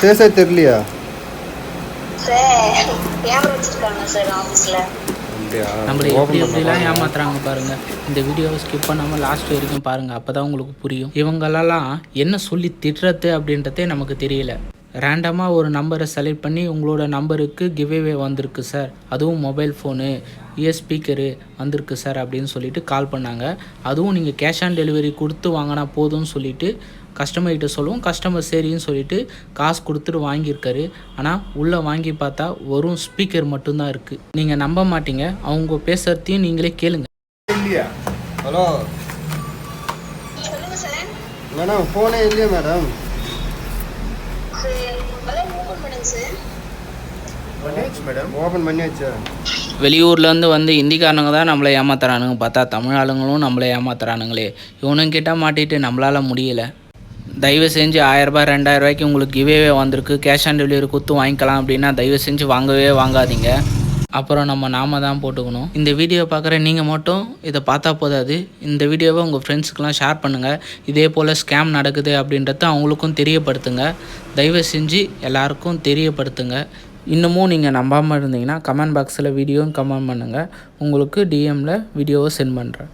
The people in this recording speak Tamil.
ஃபேஸே தெரியலையா சார்? கேமரா வச்சிருக்காங்க சார் ஆஃபீஸில். நம்மளை எப்படிலாம் ஏமாத்துறாங்க பாருங்கள். இந்த வீடியோவை ஸ்கிப் பண்ணாமல் லாஸ்ட் வரைக்கும் பாருங்கள், அப்போ தான் உங்களுக்கு புரியும். இவங்களெல்லாம் என்ன சொல்லி திட்டுறது அப்படின்றதே நமக்கு தெரியல. ரேண்டமாக ஒரு நம்பரை செலக்ட் பண்ணி உங்களோட நம்பருக்கு கிவ்அவே வந்திருக்கு சார், அதுவும் மொபைல் ஃபோனு ஸ்பீக்கரு வந்திருக்கு சார் அப்படின்னு சொல்லிட்டு கால் பண்ணாங்க. அதுவும் நீங்கள் கேஷ் ஆன் டெலிவரி கொடுத்து வாங்கினா போதும்னு சொல்லிட்டு கஸ்டமர்கிட்ட சொல்லுவோம். கஸ்டமர் சரின்னு சொல்லிட்டு காசு கொடுத்துட்டு வாங்கியிருக்காரு. ஆனால் உள்ளே வாங்கி பார்த்தா வெறும் ஸ்பீக்கர் மட்டும்தான் இருக்குது. நீங்கள் நம்ப மாட்டீங்க, அவங்க பேசுகிறதையும் நீங்களே கேளுங்க. இல்லையா? ஹலோ சொல்லுங்க சார். மேடம், ஃபோனே இல்லையா மேடம்? ஓப்பன் பண்ணுங்க சார். மேடம் ஓப்பன் பண்ணியாச்சா? வெளியூர்லேருந்து வந்து இந்திக்காரனுங்க தான் நம்மளை ஏமாத்துறானுங்க, பார்த்தா தமிழ் ஆளுங்களும் நம்மளை ஏமாத்துறானுங்களே. இவனும் கிட்ட மாட்டிட்டு நம்மளால் முடியலை. தயவு செஞ்சு 1000 ரூபாய் 2000 ரூபாய்க்கு உங்களுக்கு கிவ்அவே வந்திருக்கு, கேஷ் ஆன் டெலிவரி கொடுத்து வாங்கிக்கலாம் அப்படின்னா தயவு செஞ்சு வாங்கவே வாங்காதீங்க. அப்புறம் நாம தான் போட்டுக்கணும். இந்த வீடியோ பார்க்குற நீங்கள் மட்டும் இதை பார்த்தா போதாது, இந்த வீடியோவை உங்கள் ஃப்ரெண்ட்ஸுக்கெலாம் ஷேர் பண்ணுங்கள். இதே போல் ஸ்கேம் நடக்குது அப்படின்றத அவங்களுக்கும் தெரியப்படுத்துங்க. தயவு செஞ்சு எல்லாருக்கும் தெரியப்படுத்துங்க. இன்னமும் நீங்கள் நம்பாமல் இருந்தீங்கன்னா கமெண்ட் பாக்ஸில் வீடியோன்னு கமெண்ட் பண்ணுங்கள். உங்களுக்கு டிஎம்மில் வீடியோவை சென்ட் பண்ணுறேன்.